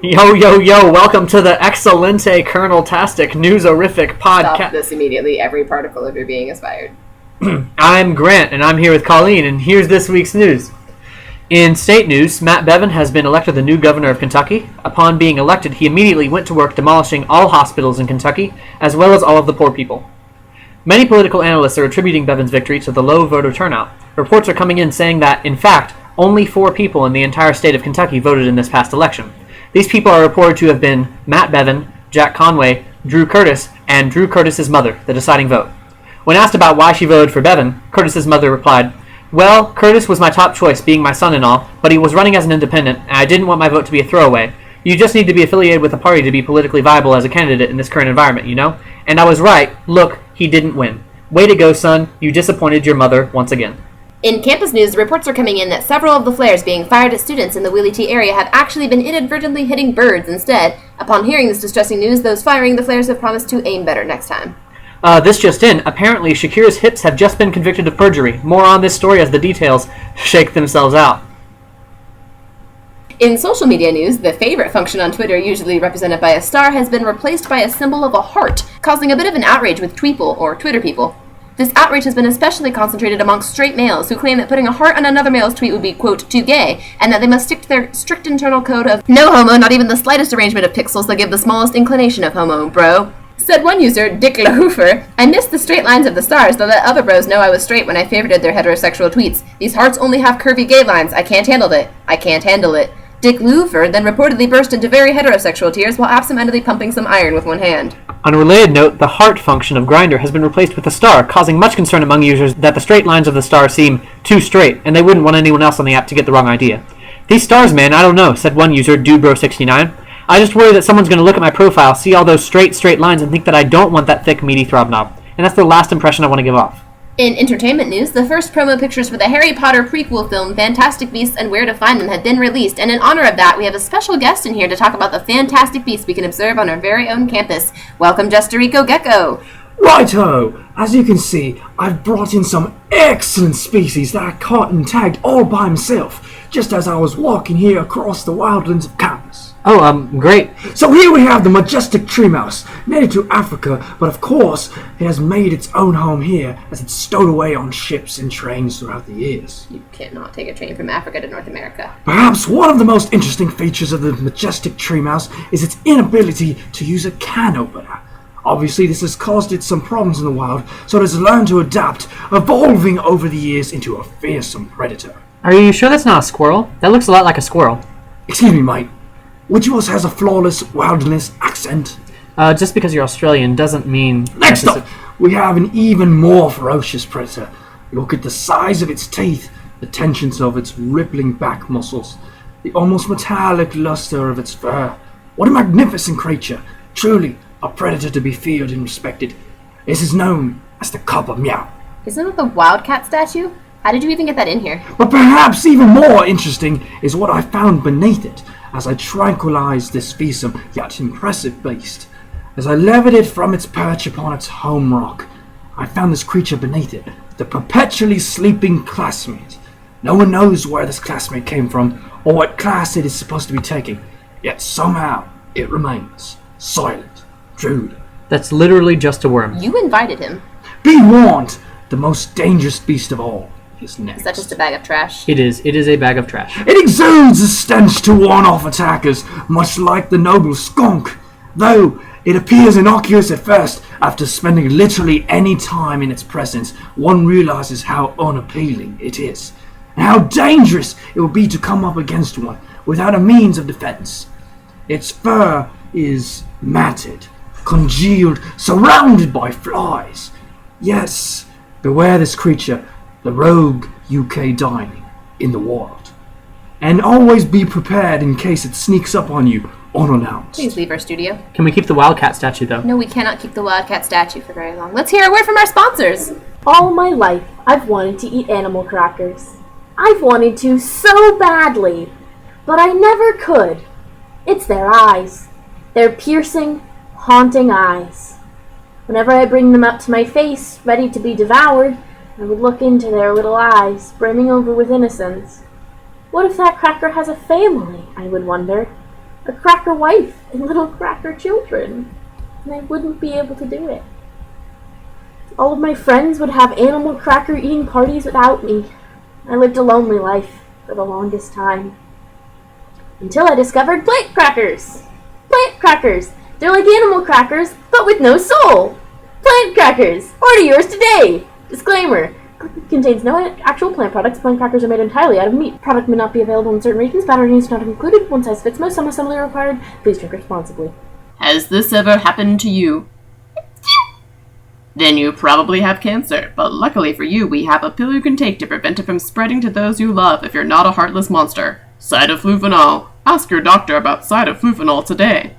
Yo, yo, yo, welcome to the Excelente Colonel-tastic News-orific podcast. Stop this immediately. Every particle of your being is fired. I'm Grant, and I'm here with Colleen, and here's this week's news. In state news, Matt Bevin has been elected the new governor of Kentucky. Upon being elected, he immediately went to work demolishing all hospitals in Kentucky, as well as all of the poor people. Many political analysts are attributing Bevin's victory to the low voter turnout. Reports are coming in saying that, in fact, only 4 people in the entire state of Kentucky voted in this past election. These people are reported to have been Matt Bevin, Jack Conway, Drew Curtis, and Drew Curtis's mother, the deciding vote. When asked about why she voted for Bevin, Curtis's mother replied, "Well, Curtis was my top choice, being my son and all, but he was running as an independent, and I didn't want my vote to be a throwaway. You just need to be affiliated with a party to be politically viable as a candidate in this current environment, you know? And I was right. Look, he didn't win. Way to go, son. You disappointed your mother once again." In campus news, reports are coming in that several of the flares being fired at students in the Wheelie T area have actually been inadvertently hitting birds instead. Upon hearing this distressing news, those firing the flares have promised to aim better next time. This just in. Apparently, Shakira's hips have just been convicted of perjury. More on this story as the details shake themselves out. In social media news, the favorite function on Twitter, usually represented by a star, has been replaced by a symbol of a heart, causing a bit of an outrage with Tweeple, or Twitter people. This outrage has been especially concentrated amongst straight males who claim that putting a heart on another male's tweet would be, quote, too gay, and that they must stick to their strict internal code of no homo, not even the slightest arrangement of pixels that give the smallest inclination of homo, bro. Said one user, Dick LaHoofer, "I missed the straight lines of the stars, though let other bros know I was straight when I favorited their heterosexual tweets. These hearts only have curvy gay lines. I can't handle it. I can't handle it." Dick LaHoofer then reportedly burst into very heterosexual tears while absentmindedly pumping some iron with one hand. On a related note, the heart function of Grindr has been replaced with a star, causing much concern among users that the straight lines of the star seem too straight, and they wouldn't want anyone else on the app to get the wrong idea. "These stars, man, I don't know," said one user, Dubro69. "I just worry that someone's going to look at my profile, see all those straight lines, and think that I don't want that thick, meaty throb knob. And that's the last impression I want to give off." In entertainment news, the first promo pictures for the Harry Potter prequel film Fantastic Beasts and Where to Find Them have been released, and in honor of that, we have a special guest in here to talk about the fantastic beasts we can observe on our very own campus. Welcome, Justerico Gecko. Righto! As you can see, I've brought in some excellent species that I caught and tagged all by myself, just as I was walking here across the wildlands of campus. Oh, great. So here we have the majestic tree mouse, native to Africa, but of course, it has made its own home here as it's stowed away on ships and trains throughout the years. You cannot take a train from Africa to North America. Perhaps one of the most interesting features of the majestic tree mouse is its inability to use a can opener. Obviously, this has caused it some problems in the wild, so it has learned to adapt, evolving over the years into a fearsome predator. Are you sure that's not a squirrel? That looks a lot like a squirrel. Excuse me, mate. Which of us has a flawless wilderness accent? Just because you're Australian doesn't mean... Next up, we have an even more ferocious predator. Look at the size of its teeth, the tensions of its rippling back muscles, the almost metallic luster of its fur. What a magnificent creature. Truly, a predator to be feared and respected. This is known as the copper meow. Isn't that the Wildcat statue? How did you even get that in here? But perhaps even more interesting is what I found beneath it as I tranquilized this fearsome yet impressive beast. As I levered it from its perch upon its home rock, I found this creature beneath it, the perpetually sleeping classmate. No one knows where this classmate came from or what class it is supposed to be taking, yet somehow it remains silent. Druid. That's literally just a worm. You invited him. Be warned, the most dangerous beast of all is next. Is that just a bag of trash? It is. It is a bag of trash. It exudes a stench to warn off attackers, much like the noble skunk. Though it appears innocuous at first, after spending literally any time in its presence, one realizes how unappealing it is, and how dangerous it will be to come up against one without a means of defense. Its fur is matted, congealed, surrounded by flies. Yes, beware this creature, the rogue UK dining in the wild. And always be prepared in case it sneaks up on you unannounced. Please leave our studio. Can we keep the Wildcat statue, though? No, we cannot keep the Wildcat statue for very long. Let's hear a word from our sponsors. All my life, I've wanted to eat animal crackers. I've wanted to so badly, but I never could. It's their eyes. Their piercing, haunting eyes. Whenever I bring them up to my face, ready to be devoured, I would look into their little eyes, brimming over with innocence. What if that cracker has a family, I would wonder. a cracker wife and little cracker children, and I wouldn't be able to do it. All of my friends would have animal cracker eating parties without me. I lived a lonely life for the longest time. Until I discovered plant crackers. Plant crackers! They're like animal crackers, but with no soul! Plant crackers! Order yours today! Disclaimer. Contains no actual plant products. Plant crackers are made entirely out of meat. Product may not be available in certain regions. Battery is not included. One size fits most. Some assembly required. Please drink responsibly. Has this ever happened to you? Then you probably have cancer, but luckily for you, we have a pill you can take to prevent it from spreading to those you love if you're not a heartless monster. Cytofluvenol. Ask your doctor about cytofluvenol today.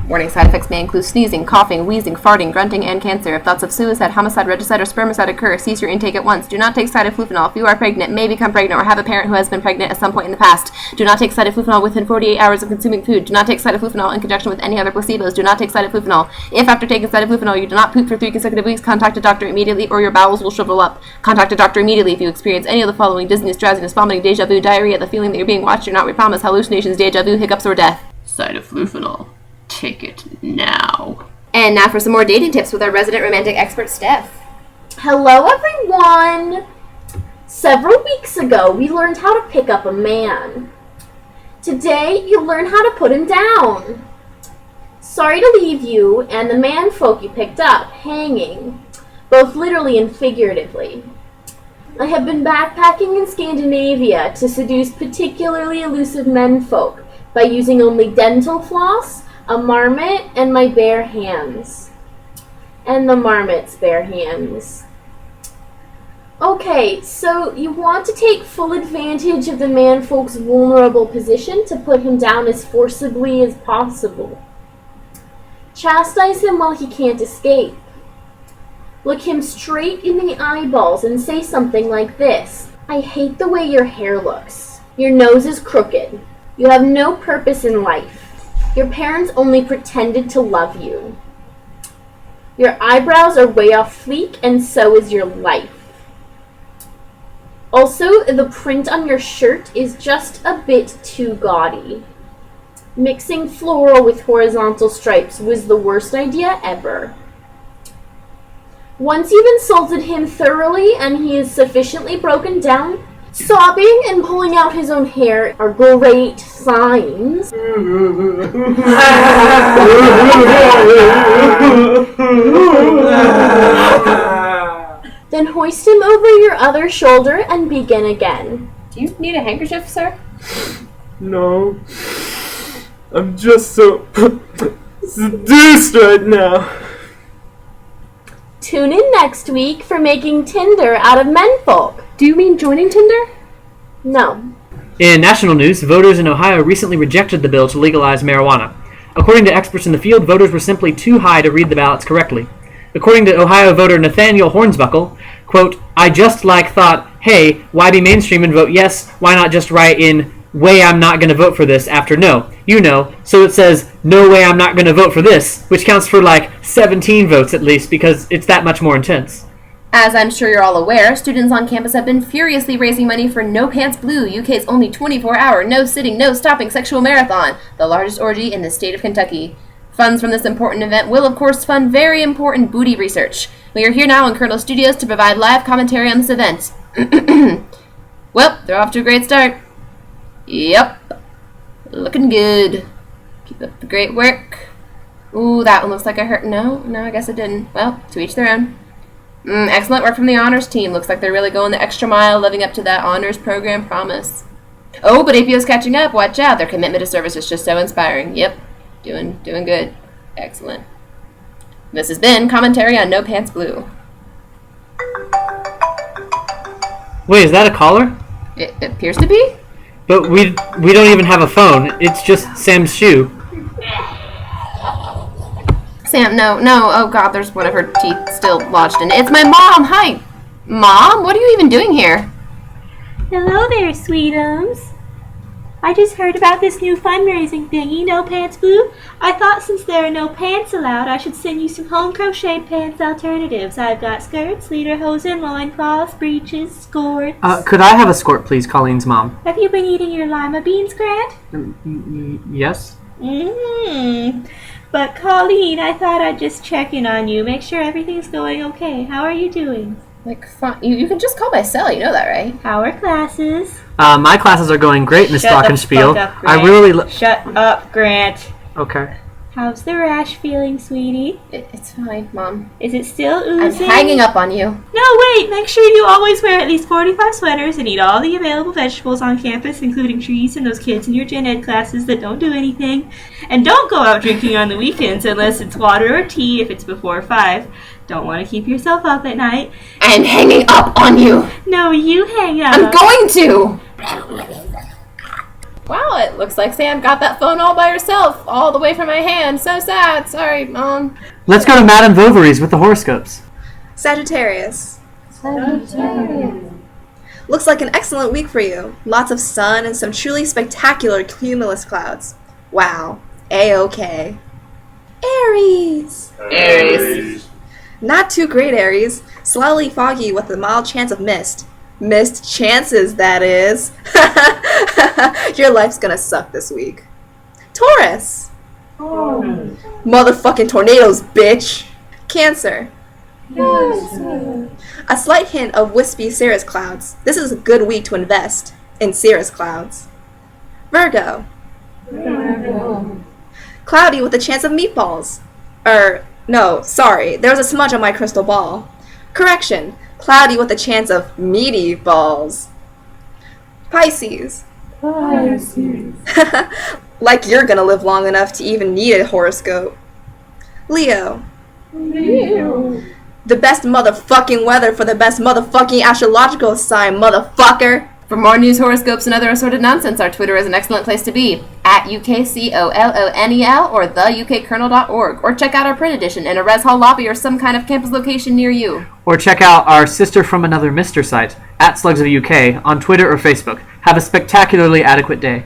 Warning: side effects may include sneezing, coughing, wheezing, farting, grunting, and cancer. If thoughts of suicide, homicide, regicide, or spermicide occur, cease your intake at once. Do not take cytofluvenol. If you are pregnant, may become pregnant, or have a parent who has been pregnant at some point in the past, do not take cytofluvenol within 48 hours of consuming food. Do not take cytofluvenol in conjunction with any other placebos. Do not take cytofluvenol. If after taking cytofluvenol you do not poop for 3 consecutive weeks, contact a doctor immediately or your bowels will shrivel up. Contact a doctor immediately if you experience any of the following: dizziness, drowsiness, vomiting, deja vu, diarrhea, the feeling that you're being watched, you're not promised, hallucinations, deja vu, hiccups, or death. Cytofluvenol. Take it now. And now for some more dating tips with our resident romantic expert, Steph. Hello, everyone! Several weeks ago, we learned how to pick up a man. Today, you'll learn how to put him down. Sorry to leave you and the man folk you picked up hanging, both literally and figuratively. I have been backpacking in Scandinavia to seduce particularly elusive menfolk by using only dental floss, a marmot, and my bare hands. And the marmot's bare hands. Okay, so you want to take full advantage of the manfolk's vulnerable position to put him down as forcibly as possible. Chastise him while he can't escape. Look him straight in the eyeballs and say something like this: I hate the way your hair looks. Your nose is crooked. You have no purpose in life. Your parents only pretended to love you. Your eyebrows are way off fleek, and so is your life. Also, the print on your shirt is just a bit too gaudy. Mixing floral with horizontal stripes was the worst idea ever. Once you've insulted him thoroughly and he is sufficiently broken down, sobbing and pulling out his own hair are great signs. Then hoist him over your other shoulder and begin again. Do you need a handkerchief, sir? No. I'm just so seduced right now. Tune in next week for making Tinder out of menfolk. Do you mean joining Tinder? No. In national news, voters in Ohio recently rejected the bill to legalize marijuana. According to experts in the field, voters were simply too high to read the ballots correctly. According to Ohio voter Nathaniel Hornsbuckle, quote, I just thought, hey, why be mainstream and vote yes? Why not just write in, way I'm not going to vote for this after no? You know, so it says, no way I'm not going to vote for this, which counts for like 17 votes at least because it's that much more intense. As I'm sure you're all aware, students on campus have been furiously raising money for No Pants Blue, UK's only 24-hour, no-sitting, no-stopping sexual marathon, the largest orgy in the state of Kentucky. Funds from this important event will, of course, fund very important booty research. We are here now in Colonel Studios to provide live commentary on this event. Well, they're off to a great start. Yep. Looking good. Keep up the great work. Ooh, that one looks like I hurt. No, I guess it didn't. Well, to each their own. Excellent work from the honors team. Looks like they're really going the extra mile, living up to that honors program promise. Oh, but APO's catching up. Watch out. Their commitment to service is just so inspiring. Yep. Doing good. Excellent. This has been commentary on No Pants Blue. Wait, is that a caller? It appears to be. But we don't even have a phone. It's just Sam's shoe. Sam, no. Oh, God, there's one of her teeth still lodged in it. It's my mom. Hi. Mom, what are you even doing here? Hello there, sweetums. I just heard about this new fundraising thingy, No Pants Blue. I thought since there are no pants allowed, I should send you some home crocheted pants alternatives. I've got skirts, lederhosen, loincloths, breeches, skirts. Could I have a skirt, please, Colleen's mom? Have you been eating your lima beans, Grant? Yes? But Colleen, I thought I'd just check in on you, make sure everything's going okay. How are you doing? Like, fine. You can just call my cell, you know that, right? How are classes? My classes are going great, Miss Shut the Glockenspiel. fuck up, I Grant. really. Shut up, Grant. Okay. How's the rash feeling, sweetie? It's fine, Mom. Is it still I'm oozing? hanging up on you. No, wait! Make sure you always wear at least 45 sweaters and eat all the available vegetables on campus, including trees and those kids in your gen ed classes that don't do anything. And don't go out drinking on the weekends unless it's water or tea if it's before 5. Don't want to keep yourself up at night. I'm hanging up on you. No, you hang up. I'm going to. Wow, it looks like Sam got that phone all by herself, all the way from my hand. So sad. Sorry, Mom. Let's go to Madame Bovary's with the horoscopes. Sagittarius. Looks like an excellent week for you. Lots of sun and some truly spectacular cumulus clouds. Wow. A-okay. Aries. Aries. Not too great, Aries. Slightly foggy with a mild chance of mist. Missed chances, that is. Your life's gonna suck this week. Taurus. Motherfucking tornadoes, bitch. Cancer. A slight hint of wispy cirrus clouds. This is a good week to invest in cirrus clouds. Virgo. Cloudy with a chance of meatballs. No, sorry, there was a smudge on my crystal ball. Correction, cloudy with a chance of meaty balls. Pisces. Like you're gonna live long enough to even need a horoscope. Leo. The best motherfucking weather for the best motherfucking astrological sign, motherfucker. For more news, horoscopes, and other assorted nonsense, our Twitter is an excellent place to be. At UKCOLLNEL or theUKKernel.org. Or check out our print edition in a res hall lobby or some kind of campus location near you. Or check out our Sister from Another Mister site, at Slugs of the UK, on Twitter or Facebook. Have a spectacularly adequate day.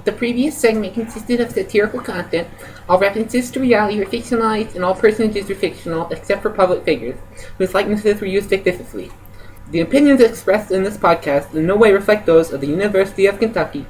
The previous segment consisted of satirical content. All references to reality were fictionalized, and all personages were fictional, except for public figures, whose likenesses were used fictitiously. The opinions expressed in this podcast in no way reflect those of the University of Kentucky,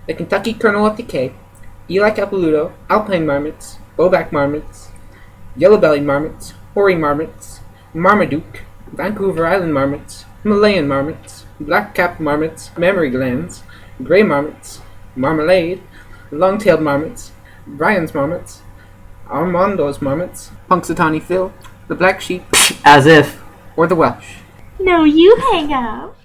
the Kentucky Kernel of Decay, Eli Capilouto, Alpine Marmots, Bowback Marmots, Yellow-bellied Marmots, Hoary Marmots, Marmaduke, Vancouver Island Marmots, Himalayan Marmots, Black-capped Marmots, Mammary Glands, Grey Marmots, Marmalade, Long-tailed Marmots, Brian's Marmots, Armando's Marmots, Punxsutawney Phil, the Black Sheep, As if. or the Welsh. No, you hang up.